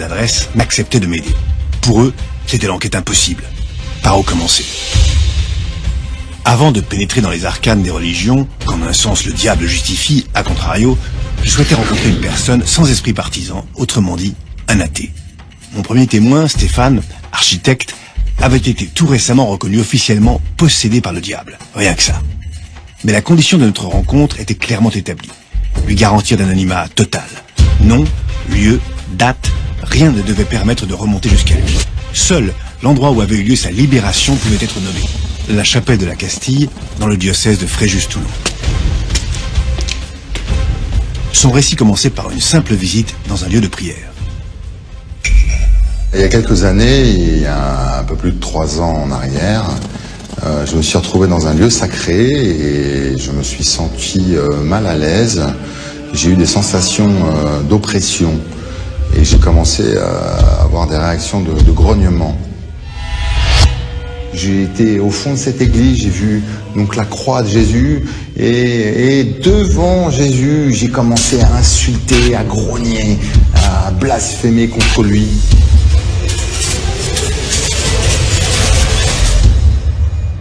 adresse m'acceptaient de m'aider. Pour eux, c'était l'enquête impossible. Par où commencer? Avant de pénétrer dans les arcanes des religions, qu'en un sens le diable justifie, à contrario, je souhaitais rencontrer une personne sans esprit partisan, autrement dit, un athée. Mon premier témoin, Stéphane, architecte, avait été tout récemment reconnu officiellement possédé par le diable. Rien que ça. Mais la condition de notre rencontre était clairement établie. Lui garantir d'un anonymat total. Nom, lieu, date, rien ne devait permettre de remonter jusqu'à lui. Seul l'endroit où avait eu lieu sa libération pouvait être nommé. La chapelle de la Castille, dans le diocèse de Fréjus-Toulon. Son récit commençait par une simple visite dans un lieu de prière. Il y a quelques années, il y a un peu plus de 3 ans en arrière, je me suis retrouvé dans un lieu sacré et je me suis senti mal à l'aise. J'ai eu des sensations d'oppression et j'ai commencé à avoir des réactions de grognement. J'ai été au fond de cette église, j'ai vu donc la croix de Jésus et devant Jésus, j'ai commencé à insulter, à grogner, à blasphémer contre lui.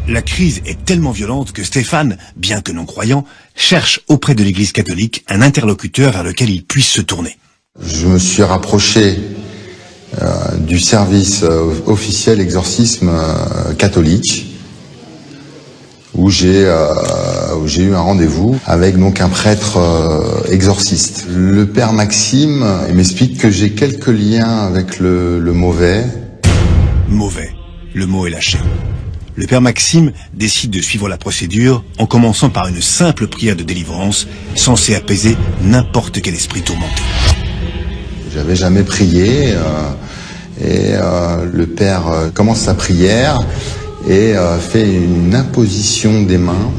La crise est tellement violente que Stéphane, bien que non-croyant, cherche auprès de l'Église catholique un interlocuteur vers lequel il puisse se tourner. Je me suis rapproché du service officiel exorcisme catholique où j'ai eu un rendez-vous avec donc un prêtre exorciste. Le père Maxime il m'explique que j'ai quelques liens avec le mauvais. Mauvais, le mot est lâché. Le père Maxime décide de suivre la procédure en commençant par une simple prière de délivrance censée apaiser n'importe quel esprit tourmenté. J'avais jamais prié et le père commence sa prière et fait une imposition des mains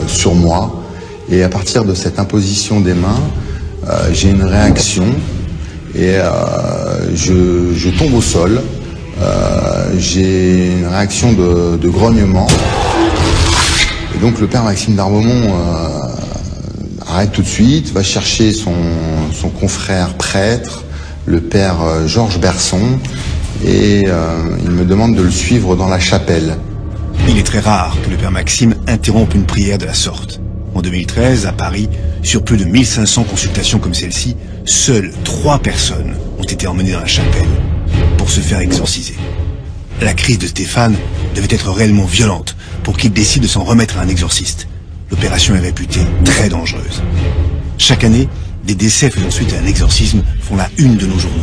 sur moi. Et à partir de cette imposition des mains, j'ai une réaction et je tombe au sol. J'ai une réaction de grognement. Et donc le père Maxime d'Arbomont arrête tout de suite, va chercher son confrère prêtre, le père Georges Berson, et il me demande de le suivre dans la chapelle. Il est très rare que le père Maxime interrompe une prière de la sorte. En 2013, à Paris, sur plus de 1500 consultations comme celle-ci, seules 3 personnes ont été emmenées dans la chapelle pour se faire exorciser. La crise de Stéphane devait être réellement violente pour qu'il décide de s'en remettre à un exorciste. L'opération est réputée très dangereuse. Chaque année, des décès faisant suite à un exorcisme font la une de nos journaux.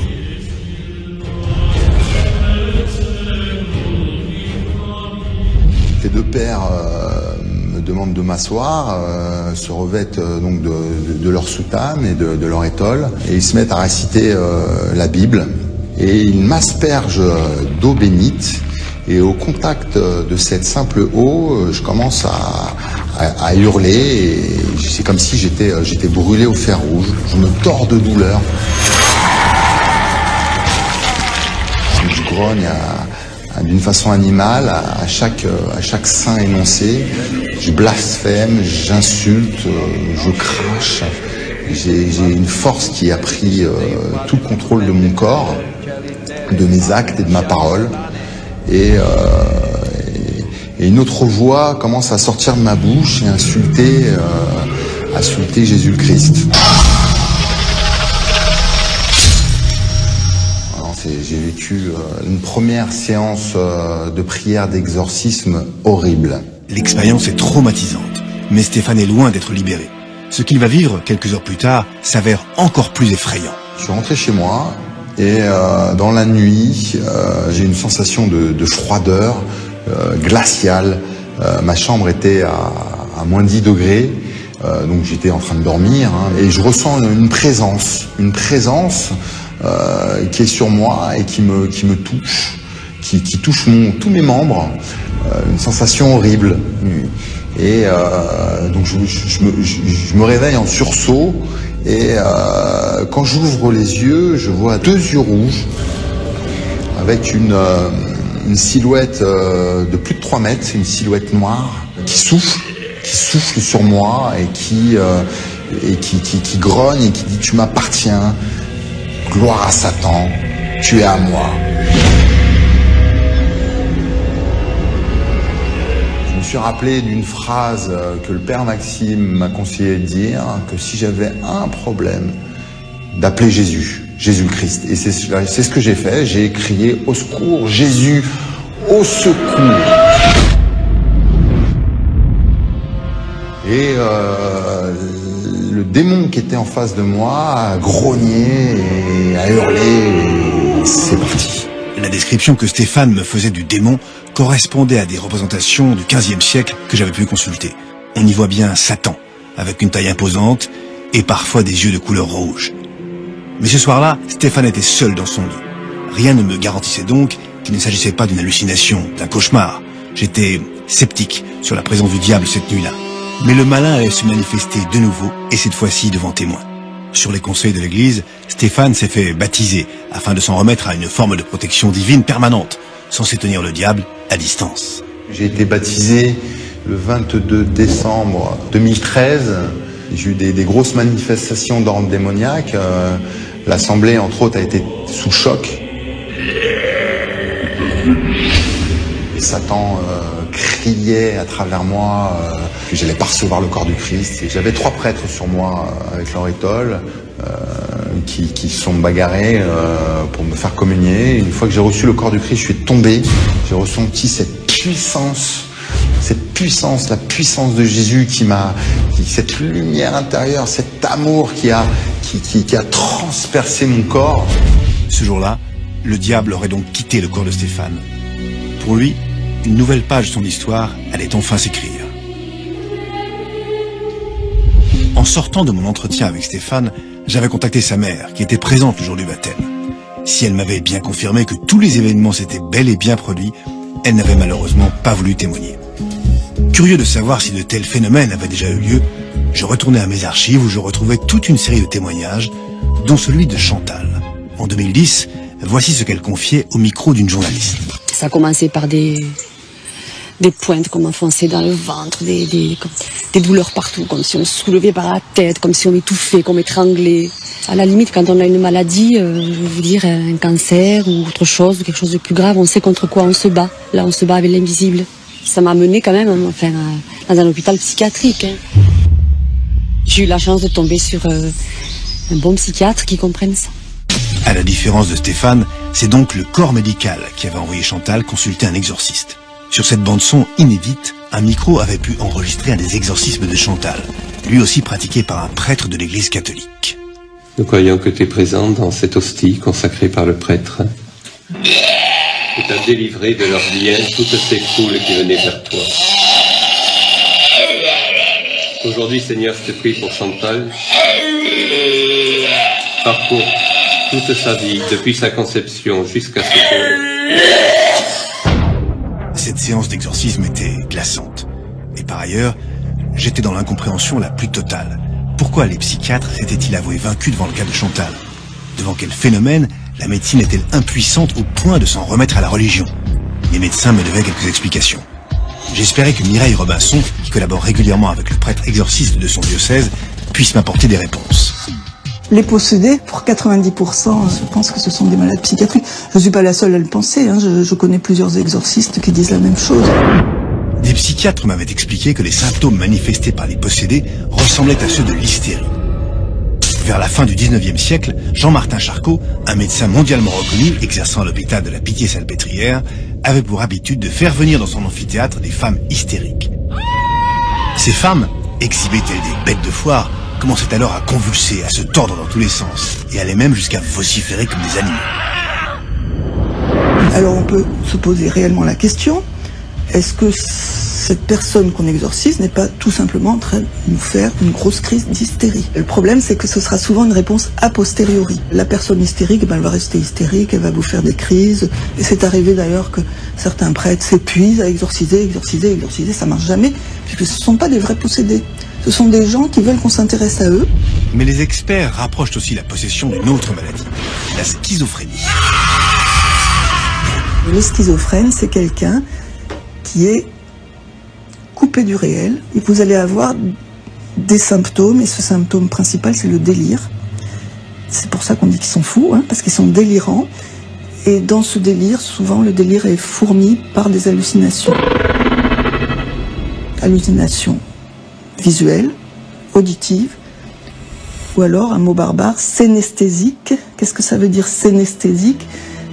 Les 2 pères me demandent de m'asseoir, se revêtent donc de leur soutane et de leur étole, et ils se mettent à réciter la Bible. Et ils m'aspergent d'eau bénite, et au contact de cette simple eau, je commence à hurler, et c'est comme si j'étais brûlé au fer rouge. Je me tords de douleur. Je grogne d'une façon animale à chaque saint énoncé. Je blasphème, j'insulte, je crache. J'ai une force qui a pris tout le contrôle de mon corps, de mes actes et de ma parole. Et une autre voix commence à sortir de ma bouche et insulter Jésus le Christ. J'ai vécu une première séance de prière d'exorcisme horrible. L'expérience est traumatisante, mais Stéphane est loin d'être libéré. Ce qu'il va vivre quelques heures plus tard s'avère encore plus effrayant. Je suis rentré chez moi et dans la nuit, j'ai une sensation de froideur glaciale. Ma chambre était à moins 10 degrés, donc j'étais en train de dormir, et je ressens une présence qui est sur moi et qui me touche, qui touche tous mes membres, une sensation horrible. Et donc je me réveille en sursaut et quand j'ouvre les yeux, je vois 2 yeux rouges avec une silhouette de plus de 3 mètres, une silhouette noire qui souffle sur moi et qui grogne et qui dit « Tu m'appartiens, gloire à Satan ». tu es à moi. Je me suis rappelé d'une phrase que le père Maxime m'a conseillé de dire, que si j'avais un problème, d'appeler Jésus, Jésus-Christ. Et c'est ce que j'ai fait, j'ai crié au secours, Jésus, au secours. Et le démon qui était en face de moi a grogné et a hurlé, et c'est parti. La description que Stéphane me faisait du démon correspondait à des représentations du XVe siècle que j'avais pu consulter. On y voit bien Satan, avec une taille imposante et parfois des yeux de couleur rouge. Mais ce soir-là, Stéphane était seul dans son lit. Rien ne me garantissait donc qu'il ne s'agissait pas d'une hallucination, d'un cauchemar. J'étais sceptique sur la présence du diable cette nuit-là. Mais le malin allait se manifester de nouveau, et cette fois-ci devant témoins. Sur les conseils de l'Église, Stéphane s'est fait baptiser afin de s'en remettre à une forme de protection divine permanente, censée tenir le diable à distance. J'ai été baptisé le 22 décembre 2013. J'ai eu des grosses manifestations d'ordre démoniaque. L'Assemblée, entre autres, a été sous choc. Et Satan criait à travers moi que j'allais pas recevoir le corps du Christ. Et j'avais 3 prêtres sur moi avec leur étole qui se sont bagarrés pour me faire communier. Une fois que j'ai reçu le corps du Christ, je suis tombé. J'ai ressenti cette puissance, la puissance de Jésus cette lumière intérieure, cet amour qui a transpercé mon corps. Ce jour-là, le diable aurait donc quitté le corps de Stéphane. Pour lui, une nouvelle page de son histoire allait enfin s'écrire. En sortant de mon entretien avec Stéphane, j'avais contacté sa mère, qui était présente le jour du baptême. Si elle m'avait bien confirmé que tous les événements s'étaient bel et bien produits, elle n'avait malheureusement pas voulu témoigner. Curieux de savoir si de tels phénomènes avaient déjà eu lieu, je retournais à mes archives où je retrouvais toute une série de témoignages, dont celui de Chantal. En 2010, voici ce qu'elle confiait au micro d'une journaliste. Ça a commencé par des pointes qu'on m'enfonçait dans le ventre, des douleurs partout, comme si on se soulevait par la tête, comme si on m'étouffait, qu'on m'étranglait. À la limite, quand on a une maladie, je veux dire un cancer ou autre chose, ou quelque chose de plus grave, on sait contre quoi on se bat. Là, on se bat avec l'invisible. Ça m'a mené quand même dans un hôpital psychiatrique. J'ai eu la chance de tomber sur un bon psychiatre qui comprenne ça. À la différence de Stéphane, c'est donc le corps médical qui avait envoyé Chantal consulter un exorciste. Sur cette bande-son inédite, un micro avait pu enregistrer un des exorcismes de Chantal, lui aussi pratiqué par un prêtre de l'église catholique. Nous croyons que tu es présente dans cette hostie consacrée par le prêtre. Et t'as délivré de leurs liens toutes ces foules qui venaient vers toi. Aujourd'hui, Seigneur, je te prie pour Chantal. Parcours toute sa vie, depuis sa conception jusqu'à ce jour. Cette séance d'exorcisme était glaçante. Et par ailleurs, j'étais dans l'incompréhension la plus totale. Pourquoi les psychiatres s'étaient-ils avoués vaincus devant le cas de Chantal? Devant quel phénomène la médecine est-elle impuissante au point de s'en remettre à la religion? Les médecins me devaient quelques explications. J'espérais que Mireille Robinson, qui collabore régulièrement avec le prêtre exorciste de son diocèse, puisse m'apporter des réponses. Les possédés, pour 90%, je pense que ce sont des malades psychiatriques. Je ne suis pas la seule à le penser, je connais plusieurs exorcistes qui disent la même chose. Des psychiatres m'avaient expliqué que les symptômes manifestés par les possédés ressemblaient à ceux de l'hystérie. Vers la fin du 19e siècle, Jean-Martin Charcot, un médecin mondialement reconnu exerçant à l'hôpital de la Pitié-Salpêtrière, avait pour habitude de faire venir dans son amphithéâtre des femmes hystériques. Ces femmes, exhibées telles des bêtes de foire, commençaient alors à convulser, à se tordre dans tous les sens, et allaient même jusqu'à vociférer comme des animaux. Alors on peut se poser réellement la question, est-ce que cette personne qu'on exorcise n'est pas tout simplement en train de nous faire une grosse crise d'hystérie? Le problème, c'est que ce sera souvent une réponse a posteriori. La personne hystérique, elle va rester hystérique, elle va vous faire des crises. Et c'est arrivé d'ailleurs que certains prêtres s'épuisent à exorciser, ça marche jamais, puisque ce ne sont pas des vrais possédés. Ce sont des gens qui veulent qu'on s'intéresse à eux. Mais les experts rapprochent aussi la possession d'une autre maladie, la schizophrénie. Et le schizophrène, c'est quelqu'un qui est coupé du réel, et vous allez avoir des symptômes, et ce symptôme principal, c'est le délire. C'est pour ça qu'on dit qu'ils sont fous, parce qu'ils sont délirants, Et dans ce délire, souvent le délire est fourni par des hallucinations. Hallucinations visuelles, auditives, ou alors un mot barbare, synesthésique. Qu'est-ce que ça veut dire synesthésique?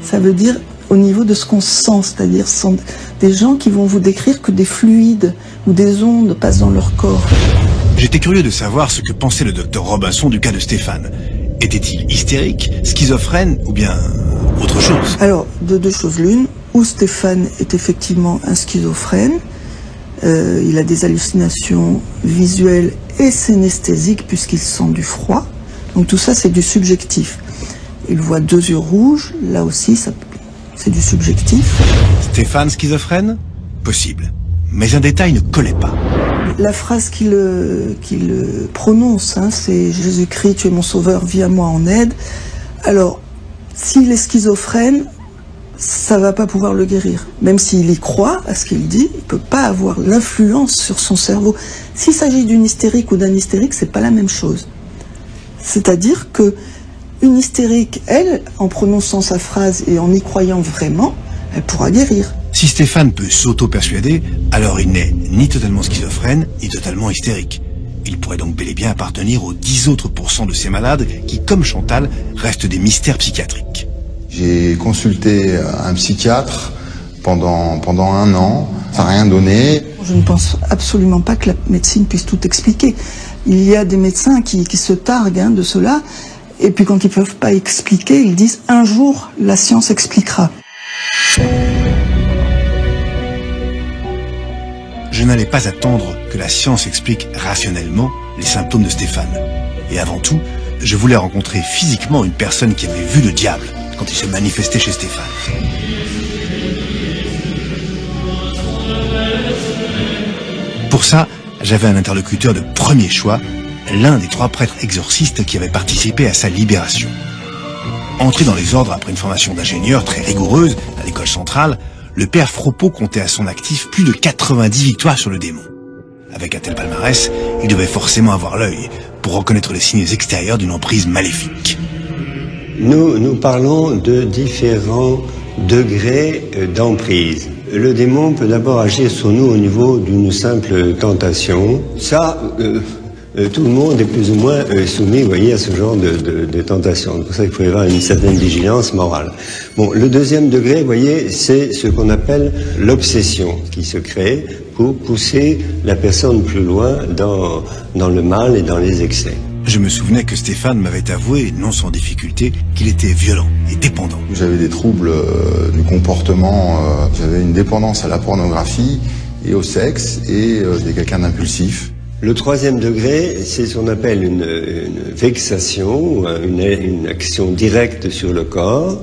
Ça veut dire au niveau de ce qu'on sent, c'est-à-dire ce sont des gens qui vont vous décrire que des fluides ou des ondes passent dans leur corps. J'étais curieux de savoir ce que pensait le docteur Robinson du cas de Stéphane. Était-il hystérique, schizophrène ou bien autre chose? Alors, de deux choses l'une, ou Stéphane est effectivement un schizophrène, il a des hallucinations visuelles et synesthésiques puisqu'il sent du froid. Donc tout ça, c'est du subjectif. Il voit deux yeux rouges, là aussi, c'est du subjectif. Stéphane schizophrène? Possible. Mais un détail ne collait pas. La phrase qu'il prononce, hein, c'est « Jésus-Christ, tu es mon sauveur, viens à moi en aide ». Alors, s'il est schizophrène, ça va pas pouvoir le guérir. Même s'il y croit à ce qu'il dit, il peut pas avoir l'influence sur son cerveau. S'il s'agit d'une hystérique ou d'un hystérique, c'est pas la même chose. C'est-à-dire que une hystérique, elle, en prononçant sa phrase et en y croyant vraiment, elle pourra guérir. Si Stéphane peut s'auto-persuader, alors il n'est ni totalement schizophrène, ni totalement hystérique. Il pourrait donc bel et bien appartenir aux 10 autres % de ces malades qui, comme Chantal, restent des mystères psychiatriques. J'ai consulté un psychiatre pendant 1 an, ça n'a rien donné. Je ne pense absolument pas que la médecine puisse tout expliquer. Il y a des médecins qui se targuent de cela, et puis quand ils ne peuvent pas expliquer, ils disent « un jour, la science expliquera ». Je n'allais pas attendre que la science explique rationnellement les symptômes de Stéphane. Et avant tout, je voulais rencontrer physiquement une personne qui avait vu le diable quand il se manifestait chez Stéphane. Pour ça, j'avais un interlocuteur de premier choix, l'un des 3 prêtres exorcistes qui avaient participé à sa libération. Entré dans les ordres après une formation d'ingénieur très rigoureuse à l'école centrale, le père Fropeau comptait à son actif plus de 90 victoires sur le démon. Avec un tel palmarès, il devait forcément avoir l'œil pour reconnaître les signes extérieurs d'une emprise maléfique. Nous parlons de différents degrés d'emprise. Le démon peut d'abord agir sur nous au niveau d'une simple tentation. Ça, tout le monde est plus ou moins soumis, vous voyez, à ce genre de tentation. C'est pour ça qu'il faut y avoir une certaine vigilance morale. Bon, le deuxième degré, vous voyez, c'est ce qu'on appelle l'obsession qui se crée pour pousser la personne plus loin dans le mal et dans les excès. Je me souvenais que Stéphane m'avait avoué, non sans difficulté, qu'il était violent et dépendant. J'avais des troubles du comportement, j'avais une dépendance à la pornographie et au sexe, et j'étais quelqu'un d'impulsif. Le troisième degré, c'est ce qu'on appelle une vexation, une action directe sur le corps,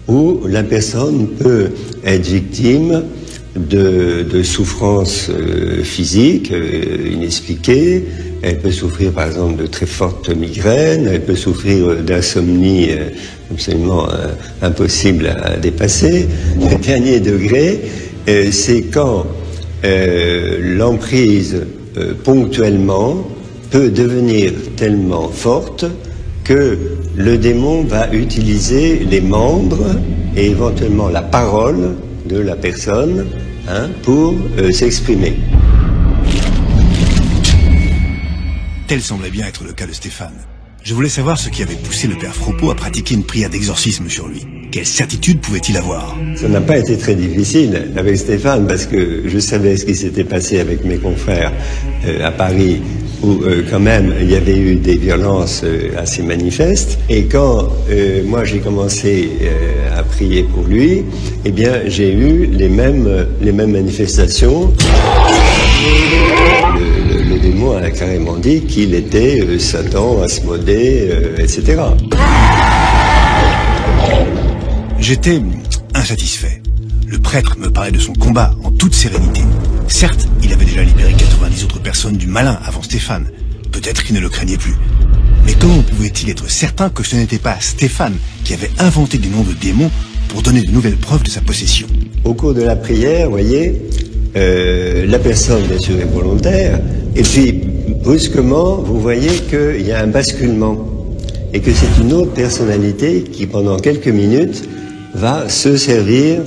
où la personne peut être victime de souffrances physiques inexpliquées. Elle peut souffrir par exemple de très fortes migraines, elle peut souffrir d'insomnie absolument impossible à dépasser. Le dernier degré, c'est quand l'emprise ponctuellement peut devenir tellement forte que le démon va utiliser les membres et éventuellement la parole de la personne pour s'exprimer. Tel semblait bien être le cas de Stéphane. Je voulais savoir ce qui avait poussé le père Fropeau à pratiquer une prière d'exorcisme sur lui. Quelle certitude pouvait-il avoir? Ça n'a pas été très difficile avec Stéphane parce que je savais ce qui s'était passé avec mes confrères à Paris où quand même il y avait eu des violences assez manifestes. Et quand moi j'ai commencé à prier pour lui, eh bien j'ai eu les mêmes manifestations. Le démon a carrément dit qu'il était Satan, Asmodée, etc. J'étais insatisfait. Le prêtre me parlait de son combat en toute sérénité. Certes, il avait déjà libéré 90 autres personnes du malin avant Stéphane. Peut-être qu'il ne le craignait plus. Mais comment pouvait-il être certain que ce n'était pas Stéphane qui avait inventé des noms de démons pour donner de nouvelles preuves de sa possession? Au cours de la prière, vous voyez, la personne, bien sûr, est volontaire. Et puis, brusquement, vous voyez qu'il y a un basculement. Et que c'est une autre personnalité qui, pendant quelques minutes, va se servir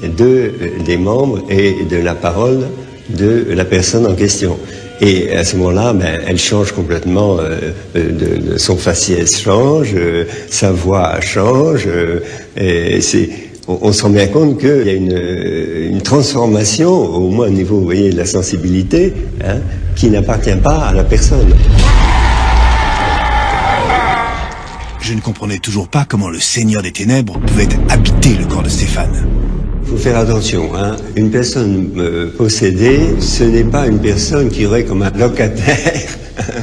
des membres et de la parole de la personne en question. Et à ce moment-là, elle change complètement, son faciès change, sa voix change, et on se rend bien compte qu'il y a une transformation, au moins au niveau, vous voyez, de la sensibilité, hein, qui n'appartient pas à la personne. Je ne comprenais toujours pas comment le Seigneur des Ténèbres pouvait habiter le corps de Stéphane. Il faut faire attention, hein. Une personne possédée, ce n'est pas une personne qui aurait comme un locataire,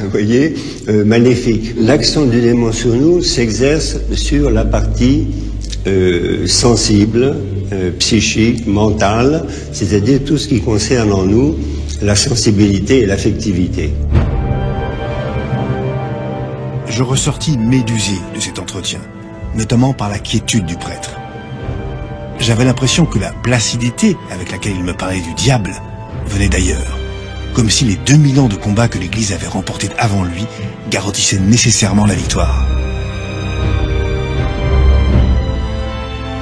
vous voyez, maléfique. L'action du démon sur nous s'exerce sur la partie sensible, psychique, mentale, c'est-à-dire tout ce qui concerne en nous la sensibilité et l'affectivité. Je ressortis médusé de cet entretien, notamment par la quiétude du prêtre. J'avais l'impression que la placidité avec laquelle il me parlait du diable venait d'ailleurs, comme si les 2000 ans de combat que l'Église avait remportés avant lui garantissaient nécessairement la victoire.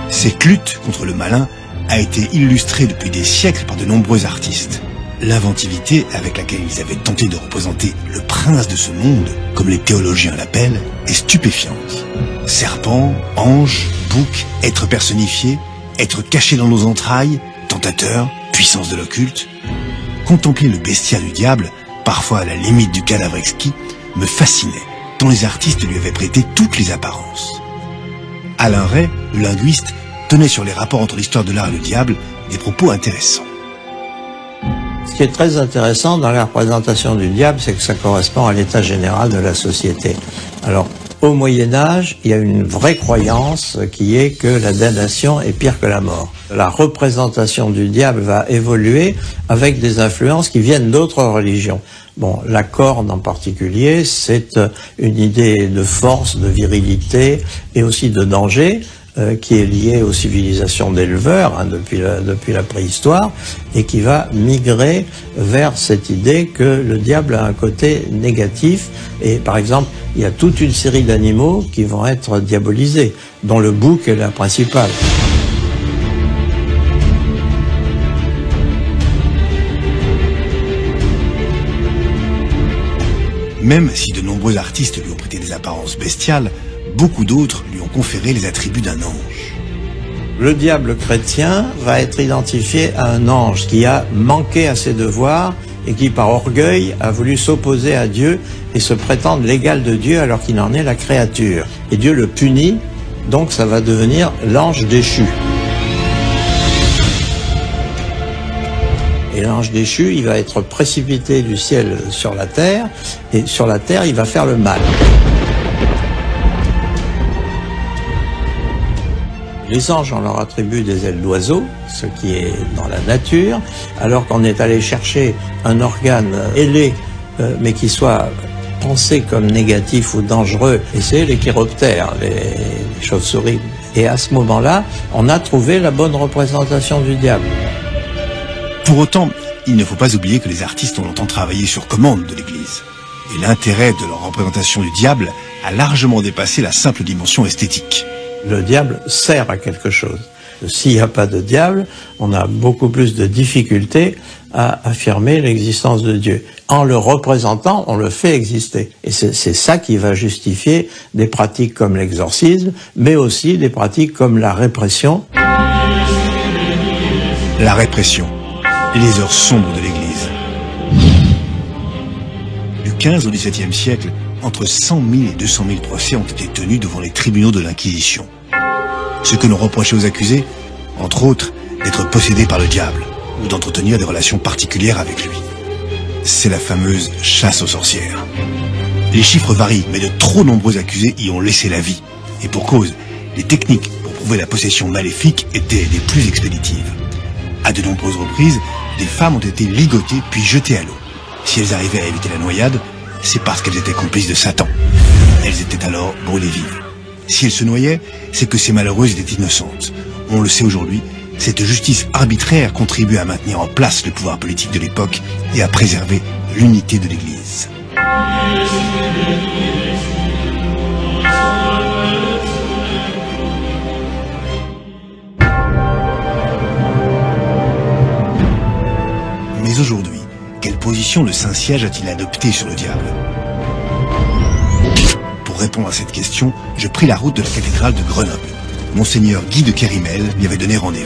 Cette lutte contre le malin a été illustrée depuis des siècles par de nombreux artistes. L'inventivité avec laquelle ils avaient tenté de représenter le prince de ce monde, comme les théologiens l'appellent, est stupéfiante. Serpent, ange, bouc, être personnifié, être caché dans nos entrailles, tentateur, puissance de l'occulte. Contempler le bestiaire du diable, parfois à la limite du cadavre exquis, me fascinait, tant les artistes lui avaient prêté toutes les apparences. Alain Ray, le linguiste, tenait sur les rapports entre l'histoire de l'art et le diable des propos intéressants. Ce qui est très intéressant dans la représentation du diable, c'est que ça correspond à l'état général de la société. Alors, au Moyen-Âge, il y a une vraie croyance qui est que la damnation est pire que la mort. La représentation du diable va évoluer avec des influences qui viennent d'autres religions. Bon, la corne en particulier, c'est une idée de force, de virilité et aussi de danger, qui est lié aux civilisations d'éleveurs depuis la préhistoire et qui va migrer vers cette idée que le diable a un côté négatif. Et par exemple, il y a toute une série d'animaux qui vont être diabolisés, dont le bouc est la principale. Même si de nombreux artistes lui ont prêté des apparences bestiales, beaucoup d'autres lui ont conféré les attributs d'un ange. Le diable chrétien va être identifié à un ange qui a manqué à ses devoirs et qui, par orgueil, a voulu s'opposer à Dieu et se prétendre l'égal de Dieu alors qu'il en est la créature. Et Dieu le punit, donc ça va devenir l'ange déchu. Et l'ange déchu, il va être précipité du ciel sur la terre, et sur la terre, il va faire le mal. Les anges, on leur attribue des ailes d'oiseau, ce qui est dans la nature, alors qu'on est allé chercher un organe ailé, mais qui soit pensé comme négatif ou dangereux, et c'est les chiroptères, les chauves-souris. Et à ce moment-là, on a trouvé la bonne représentation du diable. Pour autant, il ne faut pas oublier que les artistes ont longtemps travaillé sur commande de l'Église. Et l'intérêt de leur représentation du diable a largement dépassé la simple dimension esthétique. Le diable sert à quelque chose. S'il n'y a pas de diable, on a beaucoup plus de difficultés à affirmer l'existence de Dieu. En le représentant, on le fait exister. Et c'est ça qui va justifier des pratiques comme l'exorcisme, mais aussi des pratiques comme la répression. La répression. Les heures sombres de l'Église. Du 15 au XVIIe siècle, entre 100 000 et 200 000 procès ont été tenus devant les tribunaux de l'Inquisition. Ce que l'on reprochait aux accusés, entre autres, d'être possédés par le diable ou d'entretenir des relations particulières avec lui. C'est la fameuse chasse aux sorcières. Les chiffres varient, mais de trop nombreux accusés y ont laissé la vie. Et pour cause, les techniques pour prouver la possession maléfique étaient les plus expéditives. À de nombreuses reprises, des femmes ont été ligotées puis jetées à l'eau. Si elles arrivaient à éviter la noyade, c'est parce qu'elles étaient complices de Satan. Elles étaient alors brûlées vives. Si elles se noyaient, c'est que ces malheureuses étaient innocentes. On le sait aujourd'hui, cette justice arbitraire contribue à maintenir en place le pouvoir politique de l'époque et à préserver l'unité de l'Église. position le Saint-Siège a-t-il adoptée sur le diable? Pour répondre à cette question, je pris la route de la cathédrale de Grenoble. Monseigneur Guy de Kérimel m'y avait donné rendez-vous.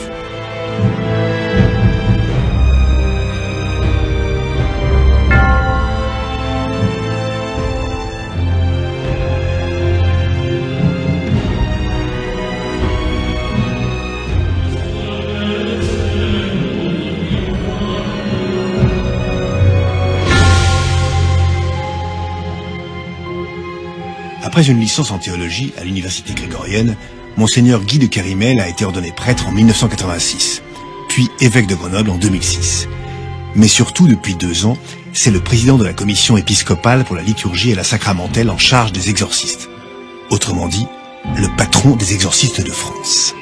Après une licence en théologie à l'université grégorienne, Monseigneur Guy de Kérimel a été ordonné prêtre en 1986, puis évêque de Grenoble en 2006. Mais surtout, depuis 2 ans, c'est le président de la commission épiscopale pour la liturgie et la sacramentelle en charge des exorcistes. Autrement dit, le patron des exorcistes de France.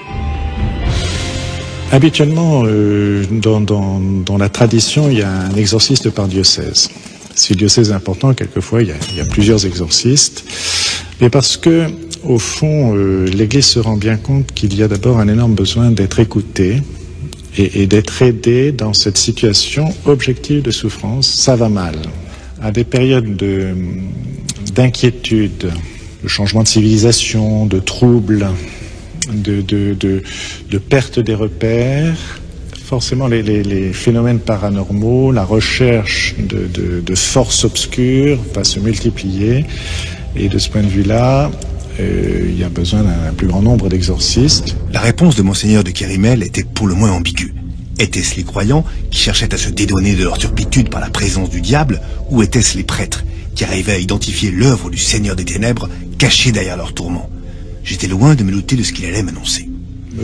Habituellement, dans la tradition, il y a un exorciste par diocèse. Si le diocèse est important, quelquefois, il y a plusieurs exorcistes. Mais parce que, au fond, l'Église se rend bien compte qu'il y a d'abord un énorme besoin d'être écouté et d'être aidé dans cette situation objective de souffrance. Ça va mal. À des périodes d'inquiétude, de changement de civilisation, de troubles, de perte des repères, forcément les phénomènes paranormaux, la recherche de forces obscures va se multiplier. Et de ce point de vue-là, il y a besoin d'un plus grand nombre d'exorcistes. La réponse de Monseigneur de Kérimel était pour le moins ambiguë. Étaient-ce les croyants qui cherchaient à se dédouaner de leur turpitude par la présence du diable, ou étaient-ce les prêtres qui arrivaient à identifier l'œuvre du Seigneur des Ténèbres cachée derrière leur tourment? J'étais loin de me douter de ce qu'il allait m'annoncer.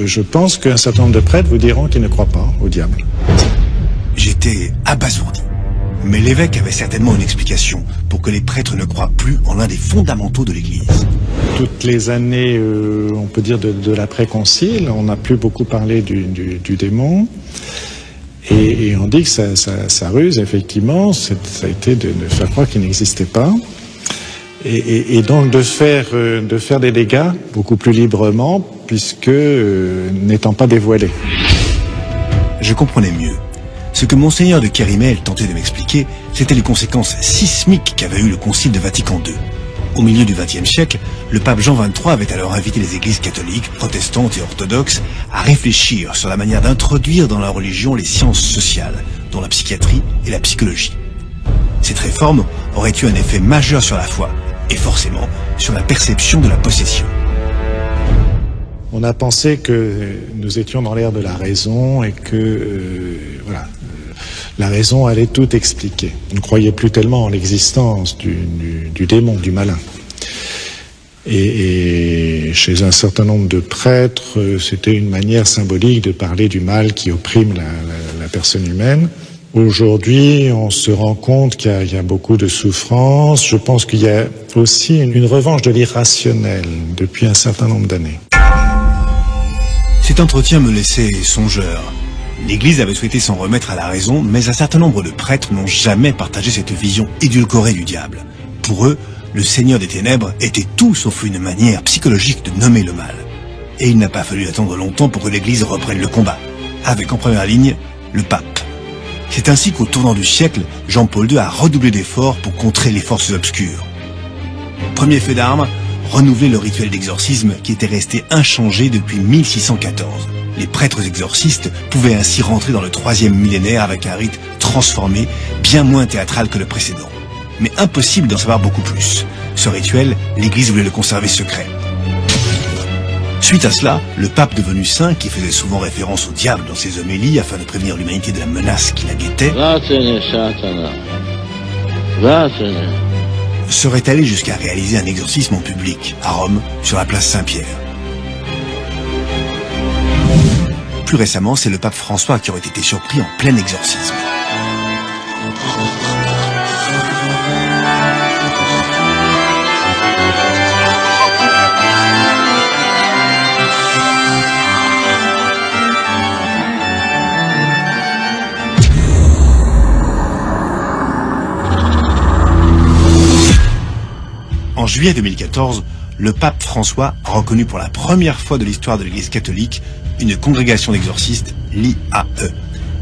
Je pense qu'un certain nombre de prêtres vous diront qu'ils ne croient pas au diable. J'étais abasourdi. Mais l'évêque avait certainement une explication pour que les prêtres ne croient plus en l'un des fondamentaux de l'Église. Toutes les années, on peut dire de l'après-concile, on n'a plus beaucoup parlé du démon. Et on dit que sa ruse, effectivement, ça a été de faire croire qu'il n'existait pas. Et donc de faire des dégâts beaucoup plus librement, puisque n'étant pas dévoilé. Je comprenais mieux. Ce que Monseigneur de Kérimel tentait de m'expliquer, c'était les conséquences sismiques qu'avait eu le Concile de Vatican II. Au milieu du XXe siècle, le pape Jean XXIII avait alors invité les églises catholiques, protestantes et orthodoxes à réfléchir sur la manière d'introduire dans la religion les sciences sociales, dont la psychiatrie et la psychologie. Cette réforme aurait eu un effet majeur sur la foi, et forcément sur la perception de la possession. On a pensé que nous étions dans l'ère de la raison et que la raison allait tout expliquer. On ne croyait plus tellement en l'existence du démon, du malin. Et chez un certain nombre de prêtres, c'était une manière symbolique de parler du mal qui opprime la personne humaine. Aujourd'hui, on se rend compte qu'il y a beaucoup de souffrance. Je pense qu'il y a aussi une revanche de l'irrationnel depuis un certain nombre d'années. Cet entretien me laissait songeur. L'Église avait souhaité s'en remettre à la raison, mais un certain nombre de prêtres n'ont jamais partagé cette vision édulcorée du diable. Pour eux, le Seigneur des Ténèbres était tout sauf une manière psychologique de nommer le mal. Et il n'a pas fallu attendre longtemps pour que l'Église reprenne le combat, avec en première ligne le pape. C'est ainsi qu'au tournant du siècle, Jean-Paul II a redoublé d'efforts pour contrer les forces obscures. Premier fait d'armes, renouveler le rituel d'exorcisme qui était resté inchangé depuis 1614. Les prêtres exorcistes pouvaient ainsi rentrer dans le 3e millénaire avec un rite transformé, bien moins théâtral que le précédent. Mais impossible d'en savoir beaucoup plus. Ce rituel, l'Église voulait le conserver secret. Suite à cela, le pape devenu saint, qui faisait souvent référence au diable dans ses homélies afin de prévenir l'humanité de la menace qui la guettait, serait allé jusqu'à réaliser un exorcisme en public, à Rome, sur la place Saint-Pierre. Plus récemment, c'est le pape François qui aurait été surpris en plein exorcisme. En juillet 2014, le pape François a reconnu pour la première fois de l'histoire de l'Église catholique une congrégation d'exorcistes, l'IAE.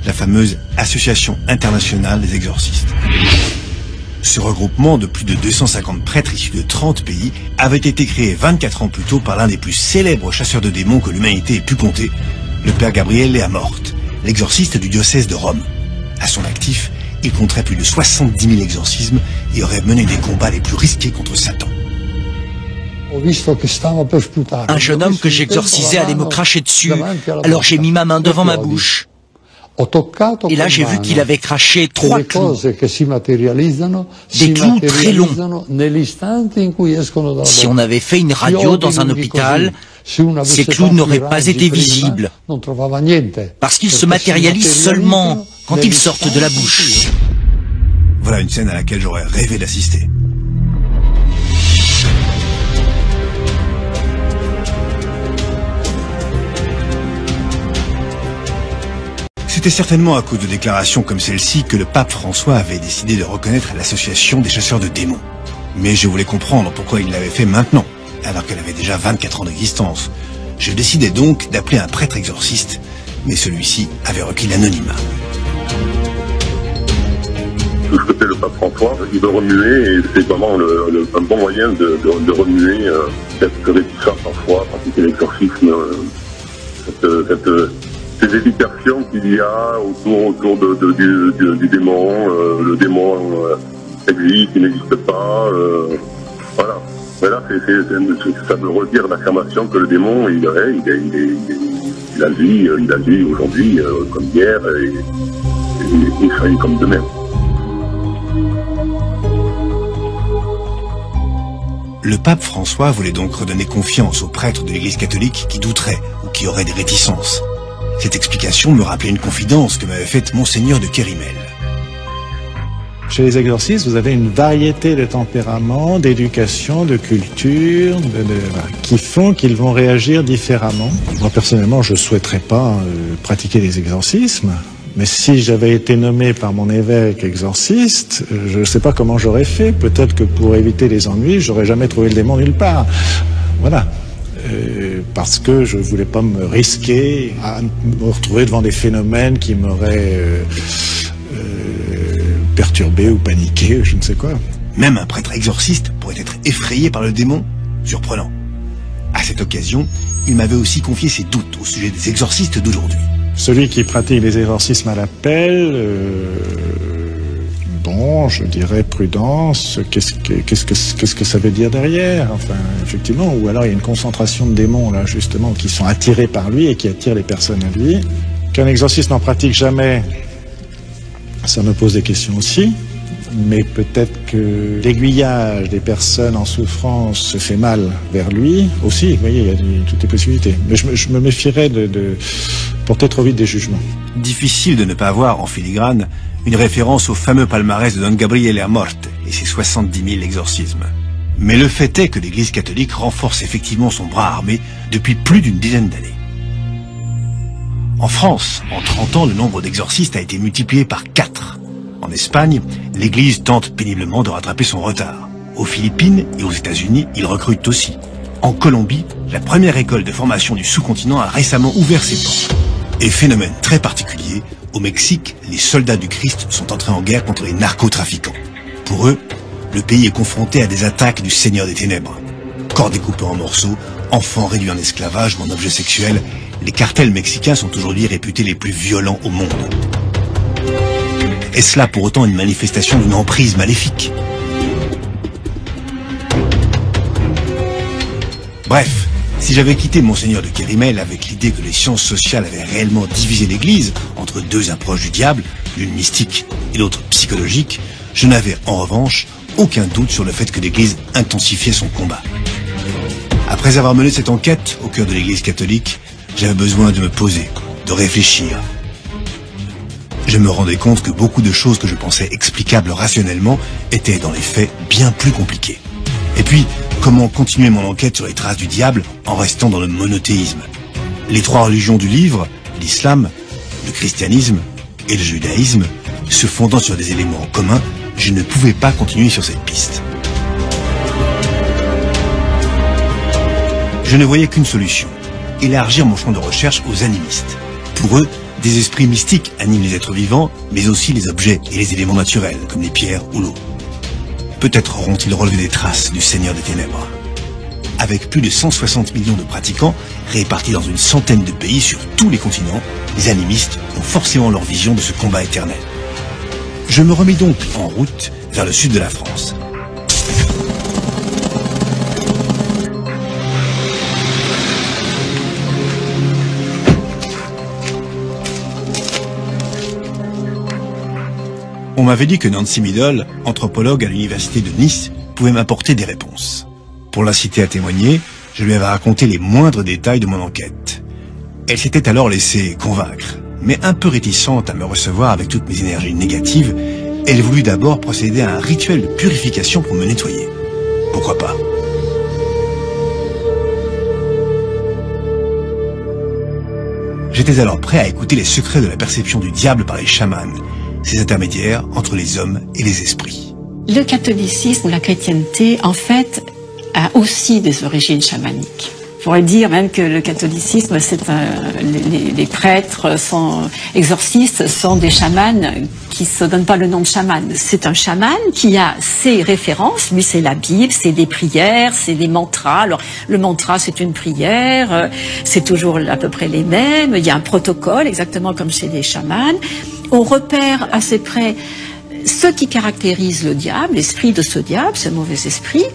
la fameuse Association internationale des exorcistes. Ce regroupement de plus de 250 prêtres issus de 30 pays avait été créé 24 ans plus tôt par l'un des plus célèbres chasseurs de démons que l'humanité ait pu compter, le père Gabriele Amort, l'exorciste du diocèse de Rome. À son actif, il compterait plus de 70 000 exorcismes et aurait mené des combats les plus risqués contre Satan. Un jeune homme que j'exorcisais allait me cracher dessus, alors j'ai mis ma main devant ma bouche. Et là, j'ai vu qu'il avait craché 3 clous. Des clous très longs. Si on avait fait une radio dans un hôpital, ces clous n'auraient pas été visibles, parce qu'ils se matérialisent seulement quand ils sortent de la bouche. Voilà une scène à laquelle j'aurais rêvé d'assister. C'était certainement à cause de déclarations comme celle-ci que le pape François avait décidé de reconnaître l'association des chasseurs de démons. Mais je voulais comprendre pourquoi il l'avait fait maintenant, alors qu'elle avait déjà 24 ans d'existence. Je décidai donc d'appeler un prêtre exorciste, mais celui-ci avait requis l'anonymat. Tout ce que fait le pape François, il veut remuer, et c'est vraiment un bon moyen de remuer cette réticence parfois, pratiquer l'exorcisme, ces hésitations qu'il y a autour du démon. Le démon existe, il n'existe pas. Voilà. Mais là, ça veut redire l'affirmation que le démon, il agit aujourd'hui comme hier et il sera comme demain. Le pape François voulait donc redonner confiance aux prêtres de l'Église catholique qui douteraient ou qui auraient des réticences. Cette explication me rappelait une confidence que m'avait faite Monseigneur de Kérimel. Chez les exorcistes, vous avez une variété de tempéraments, d'éducation, de culture, qui font qu'ils vont réagir différemment. Moi, personnellement, je ne souhaiterais pas pratiquer les exorcismes, mais si j'avais été nommé par mon évêque exorciste, je ne sais pas comment j'aurais fait. Peut-être que pour éviter les ennuis, j'aurais jamais trouvé le démon nulle part. Voilà. Parce que je voulais pas me risquer à me retrouver devant des phénomènes qui m'auraient perturbé ou paniqué, je ne sais quoi. Même un prêtre exorciste pourrait être effrayé par le démon? Surprenant. À cette occasion, il m'avait aussi confié ses doutes au sujet des exorcistes d'aujourd'hui. Celui qui pratique les exorcismes à l'appel, bon, je dirais prudence, qu'est-ce que ça veut dire derrière? Enfin, effectivement, ou alors il y a une concentration de démons, là, justement, qui sont attirés par lui et qui attirent les personnes à lui. Qu'un exorciste n'en pratique jamais, ça me pose des questions aussi, mais peut-être que l'aiguillage des personnes en souffrance se fait mal vers lui aussi. Vous voyez, il y a toutes les possibilités. Mais je me méfierais de porter trop vite des jugements. Difficile de ne pas avoir en filigrane une référence au fameux palmarès de Don Gabriele Amort et ses 70 000 exorcismes. Mais le fait est que l'Église catholique renforce effectivement son bras armé depuis plus d'une dizaine d'années. En France, en 30 ans, le nombre d'exorcistes a été multiplié par 4. En Espagne, l'Église tente péniblement de rattraper son retard. Aux Philippines et aux États-Unis, ils recrutent aussi. En Colombie, la première école de formation du sous-continent a récemment ouvert ses portes. Et phénomène très particulier, au Mexique, les soldats du Christ sont entrés en guerre contre les narcotrafiquants. Pour eux, le pays est confronté à des attaques du Seigneur des Ténèbres. Corps découpés en morceaux, enfants réduits en esclavage ou en objets sexuels, les cartels mexicains sont aujourd'hui réputés les plus violents au monde. Est-ce là pour autant une manifestation d'une emprise maléfique? Bref, si j'avais quitté Monseigneur de Kérimel avec l'idée que les sciences sociales avaient réellement divisé l'Église entre deux approches du diable, l'une mystique et l'autre psychologique, je n'avais en revanche aucun doute sur le fait que l'Église intensifiait son combat. Après avoir mené cette enquête au cœur de l'Église catholique, j'avais besoin de me poser, de réfléchir. Je me rendais compte que beaucoup de choses que je pensais explicables rationnellement étaient dans les faits bien plus compliquées. Et puis, comment continuer mon enquête sur les traces du diable en restant dans le monothéisme? Les 3 religions du livre, l'islam, le christianisme et le judaïsme, se fondant sur des éléments communs, je ne pouvais pas continuer sur cette piste. Je ne voyais qu'une solution, élargir mon champ de recherche aux animistes. Pour eux, des esprits mystiques animent les êtres vivants, mais aussi les objets et les éléments naturels, comme les pierres ou l'eau. Peut-être auront-ils relevé des traces du Seigneur des Ténèbres. Avec plus de 160 millions de pratiquants, répartis dans une centaine de pays sur tous les continents, les animistes ont forcément leur vision de ce combat éternel. Je me remets donc en route vers le sud de la France. On m'avait dit que Nancy Middle, anthropologue à l'université de Nice, pouvait m'apporter des réponses. Pour l'inciter à témoigner, je lui avais raconté les moindres détails de mon enquête. Elle s'était alors laissée convaincre, mais un peu réticente à me recevoir avec toutes mes énergies négatives, elle voulut d'abord procéder à un rituel de purification pour me nettoyer. Pourquoi pas? J'étais alors prêt à écouter les secrets de la perception du diable par les chamans, ces intermédiaires entre les hommes et les esprits. Le catholicisme ou la chrétienté, en fait, a aussi des origines chamaniques. Je pourrais dire même que le catholicisme, les prêtres exorcistes sont des chamans qui se donnent pas le nom de chaman. C'est un chaman qui a ses références. Lui, c'est la Bible, c'est des prières, c'est des mantras. Alors, le mantra, c'est une prière, c'est toujours à peu près les mêmes. Il y a un protocole, exactement comme chez les chamans. On repère assez près ce qui caractérise le diable, l'esprit de ce diable, ce mauvais esprit.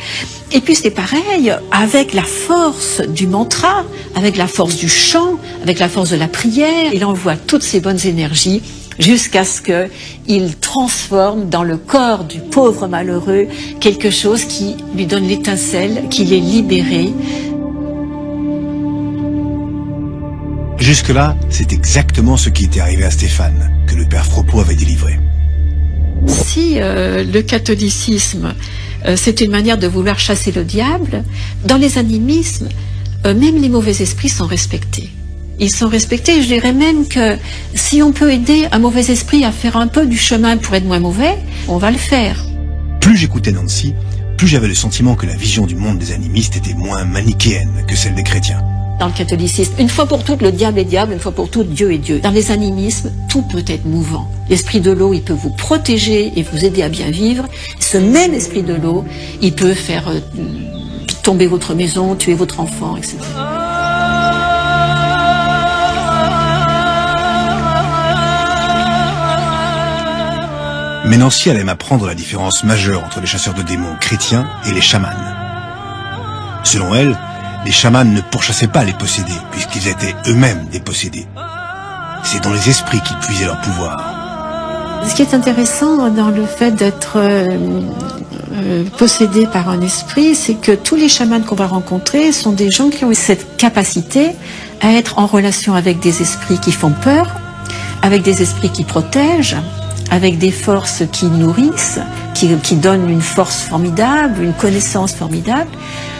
Et puis c'est pareil avec la force du mantra, avec la force du chant, avec la force de la prière. Il envoie toutes ces bonnes énergies jusqu'à ce qu'il transforme dans le corps du pauvre malheureux quelque chose qui lui donne l'étincelle, qui l'est libéré. Jusque-là, c'est exactement ce qui était arrivé à Stéphane, que le père Fropeau avait délivré. Si le catholicisme, c'est une manière de vouloir chasser le diable, dans les animismes, même les mauvais esprits sont respectés. Ils sont respectés, je dirais même que si on peut aider un mauvais esprit à faire un peu du chemin pour être moins mauvais, on va le faire. Plus j'écoutais Nancy, plus j'avais le sentiment que la vision du monde des animistes était moins manichéenne que celle des chrétiens. Dans le catholicisme, une fois pour toutes, le diable est diable, une fois pour toutes, Dieu est Dieu. Dans les animismes, tout peut être mouvant. L'esprit de l'eau, il peut vous protéger et vous aider à bien vivre. Ce même esprit de l'eau, il peut faire tomber votre maison, tuer votre enfant, etc. Mais Nancy allait m'apprendre la différence majeure entre les chasseurs de démons chrétiens et les chamans. Selon elle, les chamans ne pourchassaient pas les possédés, puisqu'ils étaient eux-mêmes des possédés. C'est dans les esprits qu'ils puisaient leur pouvoir. Ce qui est intéressant dans le fait d'être possédé par un esprit, c'est que tous les chamans qu'on va rencontrer sont des gens qui ont cette capacité à être en relation avec des esprits qui font peur, avec des esprits qui protègent, avec des forces qui nourrissent, qui donnent une force formidable, une connaissance formidable.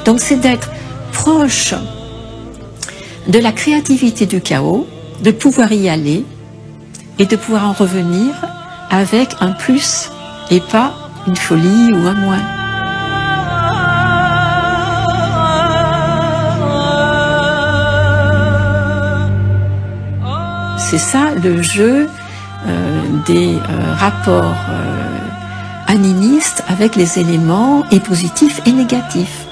Donc c'est d'être proche de la créativité du chaos, de pouvoir y aller et de pouvoir en revenir avec un plus et pas une folie ou un moins. C'est ça le jeu des rapports animistes avec les éléments et positifs et négatifs.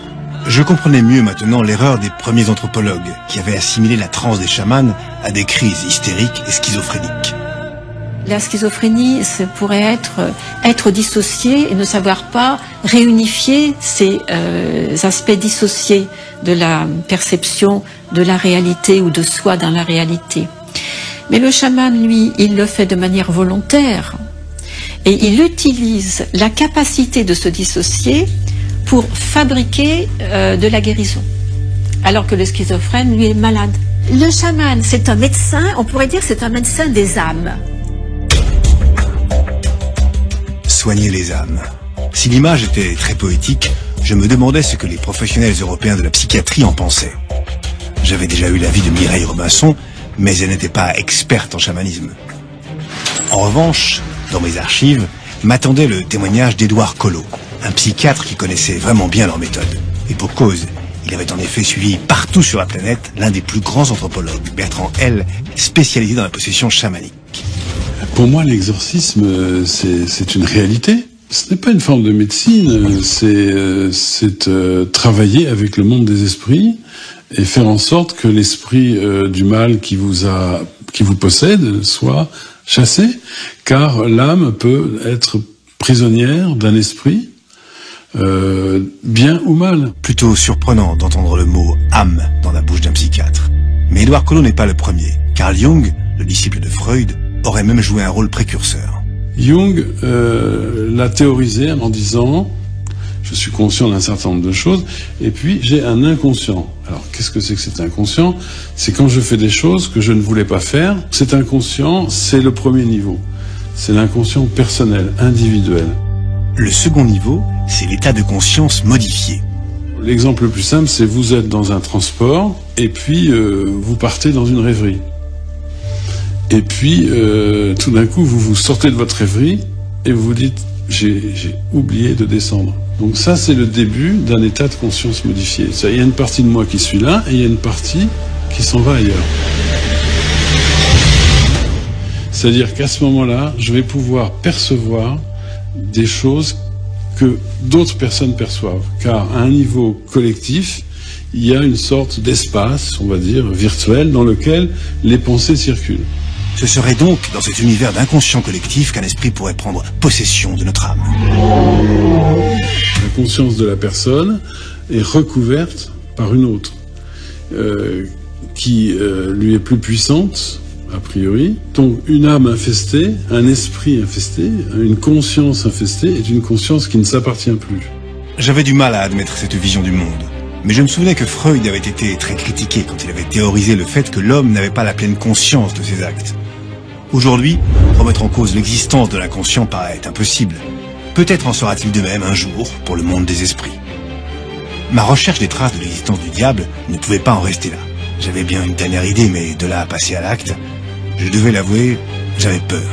Je comprenais mieux maintenant l'erreur des premiers anthropologues qui avaient assimilé la transe des chamans à des crises hystériques et schizophréniques. La schizophrénie, ça pourrait être dissocié et ne savoir pas réunifier ces aspects dissociés de la perception de la réalité ou de soi dans la réalité. Mais le chaman, lui, il le fait de manière volontaire et il utilise la capacité de se dissocier pour fabriquer de la guérison, alors que le schizophrène, lui, est malade. Le chaman, c'est un médecin, on pourrait dire c'est un médecin des âmes. Soigner les âmes. Si l'image était très poétique, je me demandais ce que les professionnels européens de la psychiatrie en pensaient. J'avais déjà eu l'avis de Mireille Robinson, mais elle n'était pas experte en chamanisme. En revanche, dans mes archives, m'attendait le témoignage d'Édouard Collot, un psychiatre qui connaissait vraiment bien leur méthode. Et pour cause, il Il avait en effet suivi partout sur la planète l'un des plus grands anthropologues, Bertrand L., spécialisé dans la possession chamanique. Pour moi, l'exorcisme, c'est une réalité. Ce n'est pas une forme de médecine, c'est travailler avec le monde des esprits et faire en sorte que l'esprit du mal qui vous possède soit chassé, car l'âme peut être prisonnière d'un esprit, bien ou mal. Plutôt surprenant d'entendre le mot « âme » dans la bouche d'un psychiatre. Mais Édouard Collot n'est pas le premier. Carl Jung, le disciple de Freud, aurait même joué un rôle précurseur. Jung l'a théorisé en disant « je suis conscient d'un certain nombre de choses, et puis j'ai un inconscient ». Alors, qu'est-ce que c'est que cet inconscient? C'est quand je fais des choses que je ne voulais pas faire. Cet inconscient, c'est le premier niveau. C'est l'inconscient personnel, individuel. Le second niveau, c'est l'état de conscience modifié. L'exemple le plus simple, c'est vous êtes dans un transport, et puis vous partez dans une rêverie. Et puis, tout d'un coup, vous sortez de votre rêverie, et vous vous dites « j'ai oublié de descendre ». Donc ça, c'est le début d'un état de conscience modifié. Il y a une partie de moi qui suis là, et il y a une partie qui s'en va ailleurs. C'est-à-dire qu'à ce moment-là, je vais pouvoir percevoir des choses que d'autres personnes perçoivent. Car à un niveau collectif, il y a une sorte d'espace, on va dire, virtuel, dans lequel les pensées circulent. Ce serait donc dans cet univers d'inconscient collectif qu'un esprit pourrait prendre possession de notre âme. La conscience de la personne est recouverte par une autre, qui lui est plus puissante, a priori. Donc une âme infestée, un esprit infesté, une conscience infestée est une conscience qui ne s'appartient plus. J'avais du mal à admettre cette vision du monde. Mais je me souvenais que Freud avait été très critiqué quand il avait théorisé le fait que l'homme n'avait pas la pleine conscience de ses actes. Aujourd'hui, remettre en cause l'existence de l'inconscient paraît impossible. Peut-être en sera-t-il de même un jour pour le monde des esprits. Ma recherche des traces de l'existence du diable ne pouvait pas en rester là. J'avais bien une dernière idée, mais de là à passer à l'acte, je devais l'avouer, j'avais peur.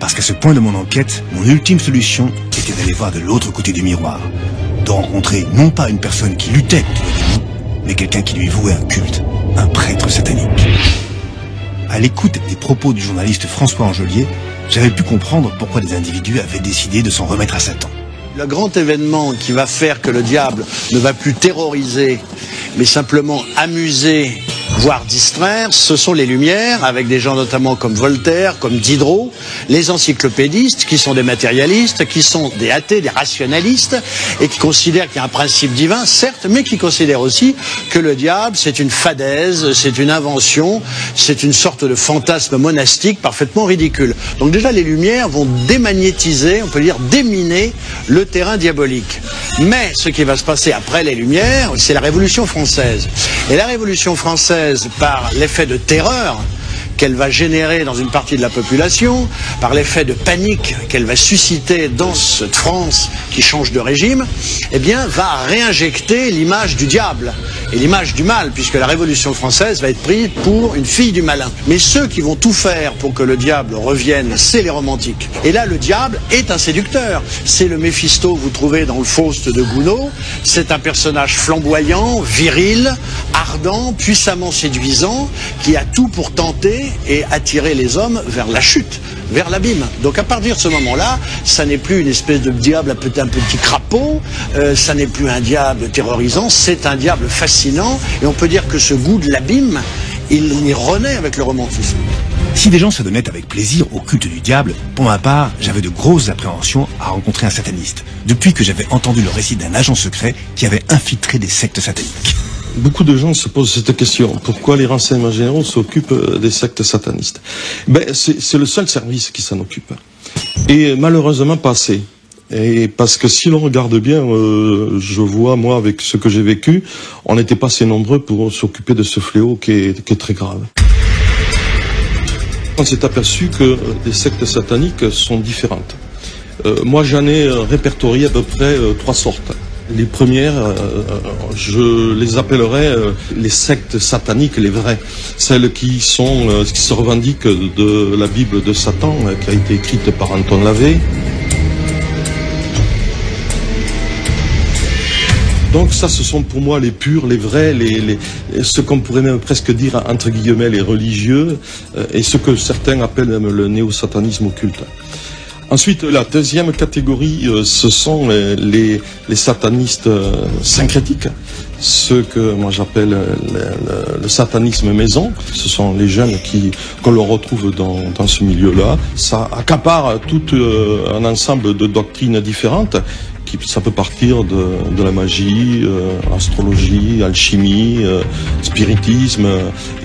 Parce qu'à ce point de mon enquête, mon ultime solution était d'aller voir de l'autre côté du miroir. De rencontrer non pas une personne qui luttait contre le démon, mais quelqu'un qui lui vouait un culte, un prêtre satanique. À l'écoute des propos du journaliste François Angelier, j'avais pu comprendre pourquoi des individus avaient décidé de s'en remettre à Satan. Le grand événement qui va faire que le diable ne va plus terroriser, mais simplement amuser, voire distraire, ce sont les Lumières, avec des gens notamment comme Voltaire, comme Diderot, les encyclopédistes, qui sont des matérialistes, qui sont des athées, des rationalistes, et qui considèrent qu'il y a un principe divin, certes, mais qui considèrent aussi que le diable, c'est une fadaise, c'est une invention, c'est une sorte de fantasme monastique parfaitement ridicule. Donc déjà, les Lumières vont démagnétiser, on peut dire déminer, le terrain diabolique. Mais ce qui va se passer après les Lumières, c'est la Révolution française. Et la Révolution française, par l'effet de terreur qu'elle va générer dans une partie de la population, par l'effet de panique qu'elle va susciter dans cette France qui change de régime, eh bien, va réinjecter l'image du diable et l'image du mal, puisque la Révolution française va être prise pour une fille du malin. Mais ceux qui vont tout faire pour que le diable revienne, c'est les romantiques. Et là, le diable est un séducteur. C'est le Méphisto que vous trouvez dans le Faust de Gounod. C'est un personnage flamboyant, viril, ardent, puissamment séduisant, qui a tout pour tenter et attirer les hommes vers la chute, vers l'abîme. Donc à partir de ce moment-là, ça n'est plus une espèce de diable un petit crapaud, ça n'est plus un diable terrorisant, c'est un diable fascinant, et on peut dire que ce goût de l'abîme, il y renaît avec le romantisme. Si des gens se donnaient avec plaisir au culte du diable, pour ma part, j'avais de grosses appréhensions à rencontrer un sataniste, depuis que j'avais entendu le récit d'un agent secret qui avait infiltré des sectes sataniques. Beaucoup de gens se posent cette question. Pourquoi les renseignements généraux s'occupent des sectes satanistes? C'est le seul service qui s'en occupe. Et malheureusement pas assez. Et parce que si l'on regarde bien, je vois, moi, avec ce que j'ai vécu, on n'était pas assez nombreux pour s'occuper de ce fléau qui est très grave. On s'est aperçu que les sectes sataniques sont différentes. Moi, j'en ai répertorié à peu près 3 sortes. Les premières, je les appellerais les sectes sataniques, les vraies. Celles qui se revendiquent de la Bible de Satan, qui a été écrite par Anton LaVey. Donc ça, ce sont pour moi les purs, les vrais, ce qu'on pourrait même presque dire, entre guillemets, les religieux, et ce que certains appellent même le néo-satanisme occulte. Ensuite, la deuxième catégorie, ce sont les satanistes syncrétiques, ceux que moi j'appelle le satanisme maison. Ce sont les jeunes qu'on le retrouve dans ce milieu-là. Ça accapare tout un ensemble de doctrines différentes. Ça peut partir de la magie, astrologie, alchimie, spiritisme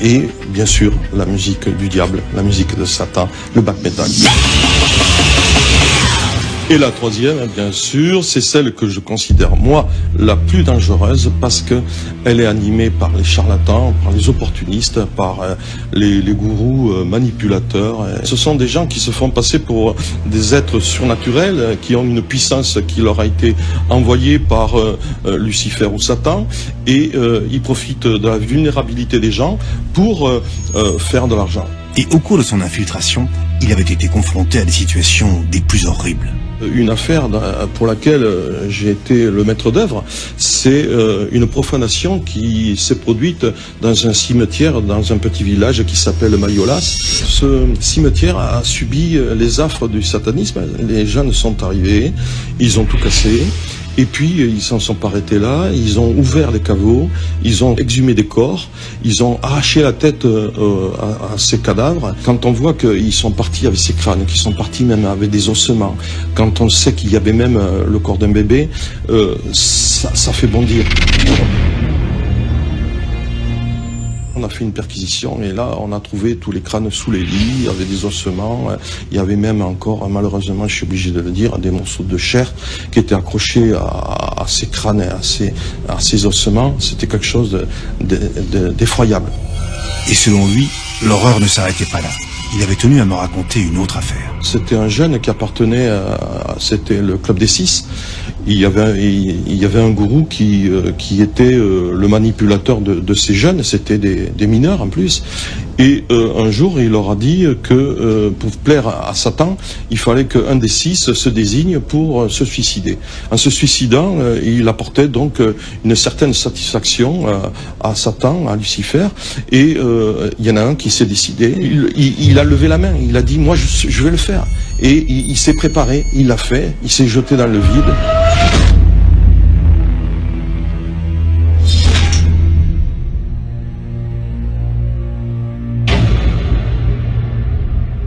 et bien sûr la musique du diable, la musique de Satan, le black metal. Et la troisième, bien sûr, c'est celle que je considère, moi, la plus dangereuse parce que elle est animée par les charlatans, par les opportunistes, par les gourous manipulateurs. Ce sont des gens qui se font passer pour des êtres surnaturels, qui ont une puissance qui leur a été envoyée par Lucifer ou Satan, et ils profitent de la vulnérabilité des gens pour faire de l'argent. Et au cours de son infiltration, il avait été confronté à des situations des plus horribles. Une affaire pour laquelle j'ai été le maître d'œuvre, c'est une profanation qui s'est produite dans un cimetière, dans un petit village qui s'appelle Mayolas. Ce cimetière a subi les affres du satanisme. Les jeunes sont arrivés, ils ont tout cassé. Et puis, ils s'en sont pas arrêtés là, ils ont ouvert les caveaux, ils ont exhumé des corps, ils ont arraché la tête à ces cadavres. Quand on voit qu'ils sont partis avec ces crânes, qu'ils sont partis même avec des ossements, quand on sait qu'il y avait même le corps d'un bébé, ça fait bondir. On a fait une perquisition et là on a trouvé tous les crânes sous les lits, il y avait des ossements, il y avait même encore, malheureusement je suis obligé de le dire, des morceaux de chair qui étaient accrochés à ces crânes, à ces ossements. C'était quelque chose d'effroyable. Et selon lui, l'horreur ne s'arrêtait pas là. Il avait tenu à me raconter une autre affaire. C'était un jeune qui appartenait c'était le club des 6. Il y avait un gourou qui était le manipulateur de ces jeunes, c'était des mineurs en plus. Et un jour, il leur a dit que pour plaire à Satan, il fallait qu'un des 6 se désigne pour se suicider. En se suicidant, il apportait donc une certaine satisfaction à Satan, à Lucifer. Et il y en a un qui s'est décidé. Il a levé la main, il a dit « moi je vais le faire ». Et il s'est préparé, il l'a fait, il s'est jeté dans le vide.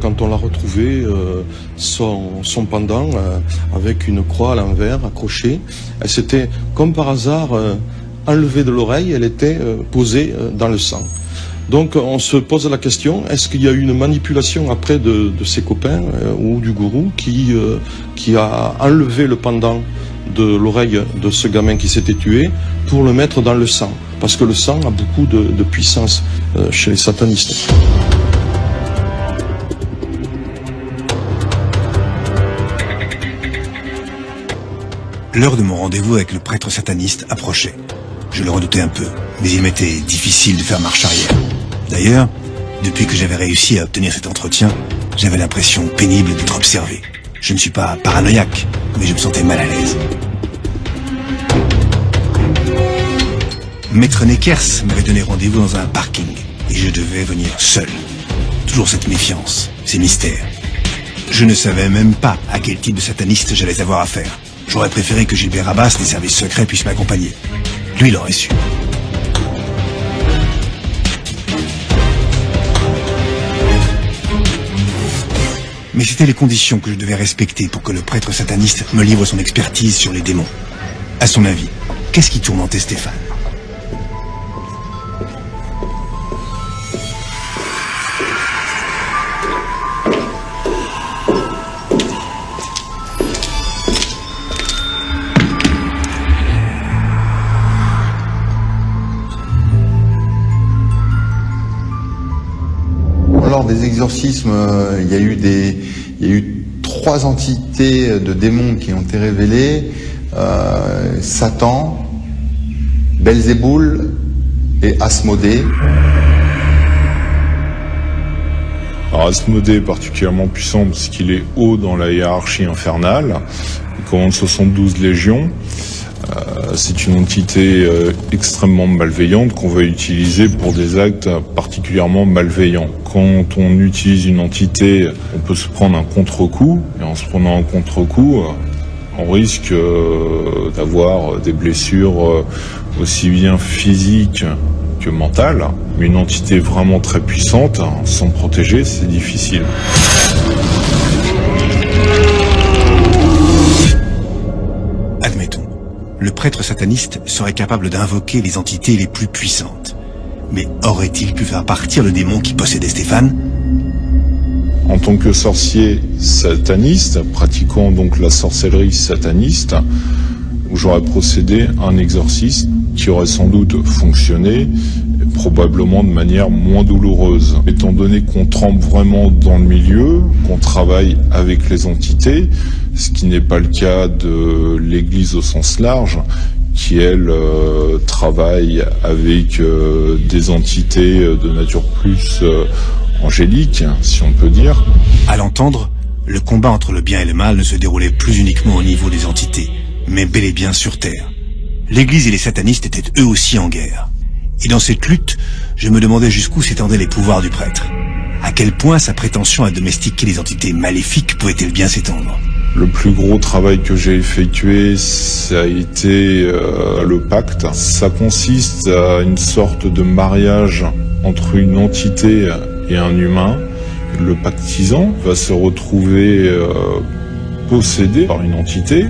Quand on l'a retrouvé, son pendant, avec une croix à l'envers, accrochée, elle s'était, comme par hasard, enlevée de l'oreille, elle était posée dans le sang. Donc on se pose la question, est-ce qu'il y a eu une manipulation après de ses copains ou du gourou qui a enlevé le pendant de l'oreille de ce gamin qui s'était tué pour le mettre dans le sang? Parce que le sang a beaucoup de puissance chez les satanistes. L'heure de mon rendez-vous avec le prêtre sataniste approchait. Je le redoutais un peu, mais il m'était difficile de faire marche arrière. D'ailleurs, depuis que j'avais réussi à obtenir cet entretien, j'avais l'impression pénible d'être observé. Je ne suis pas paranoïaque, mais je me sentais mal à l'aise. Maître Nekers m'avait donné rendez-vous dans un parking, et je devais venir seul. Toujours cette méfiance, ces mystères. Je ne savais même pas à quel type de sataniste j'allais avoir affaire. J'aurais préféré que Gilbert Rabas, des services secrets, puisse m'accompagner. Lui, il aurait su. Mais c'était les conditions que je devais respecter pour que le prêtre sataniste me livre son expertise sur les démons. À son avis, qu'est-ce qui tourmentait Stéphane ? Lors des exorcismes, il y a eu 3 entités de démons qui ont été révélées, Satan, Belzéboul et Asmodée. Alors Asmodée est particulièrement puissant parce qu'il est haut dans la hiérarchie infernale, il commande 72 légions. C'est une entité extrêmement malveillante qu'on va utiliser pour des actes particulièrement malveillants. Quand on utilise une entité, on peut se prendre un contre-coup, et en se prenant un contre-coup, on risque d'avoir des blessures aussi bien physiques que mentales. Mais une entité vraiment très puissante, sans protéger, c'est difficile. Admettons, le prêtre sataniste serait capable d'invoquer les entités les plus puissantes. Mais aurait-il pu faire partir le démon qui possédait Stéphane ? En tant que sorcier sataniste, pratiquant donc la sorcellerie sataniste, j'aurais procédé à un exorcisme qui aurait sans doute fonctionné, probablement de manière moins douloureuse. Étant donné qu'on trempe vraiment dans le milieu, qu'on travaille avec les entités, ce qui n'est pas le cas de l'Église au sens large, qui elle travaille avec des entités de nature plus angélique, si on peut dire. À l'entendre, le combat entre le bien et le mal ne se déroulait plus uniquement au niveau des entités, mais bel et bien sur Terre. L'Église et les satanistes étaient eux aussi en guerre. Et dans cette lutte, je me demandais jusqu'où s'étendaient les pouvoirs du prêtre. À quel point sa prétention à domestiquer les entités maléfiques pouvait-elle bien s'étendre ? Le plus gros travail que j'ai effectué, ça a été le pacte. Ça consiste à une sorte de mariage entre une entité et un humain. Le pactisant va se retrouver possédé par une entité.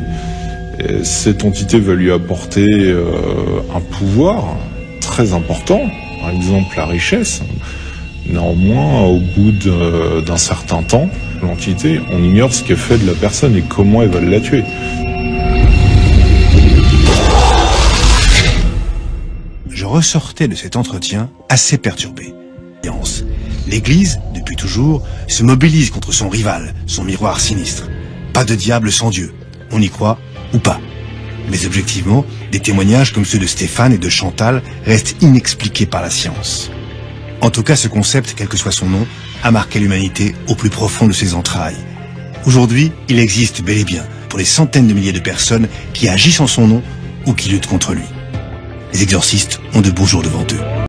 Et cette entité va lui apporter un pouvoir très important, par exemple la richesse. Néanmoins, au bout d'un certain temps, l'entité, on ignore ce qu'elle fait de la personne et comment elle va la tuer. Je ressortais de cet entretien assez perturbé. L'Église, depuis toujours, se mobilise contre son rival, son miroir sinistre. Pas de diable sans Dieu. On y croit ou pas. Mais objectivement, des témoignages comme ceux de Stéphane et de Chantal restent inexpliqués par la science. En tout cas, ce concept, quel que soit son nom, a marqué l'humanité au plus profond de ses entrailles. Aujourd'hui, il existe bel et bien pour les centaines de milliers de personnes qui agissent en son nom ou qui luttent contre lui. Les exorcistes ont de beaux jours devant eux.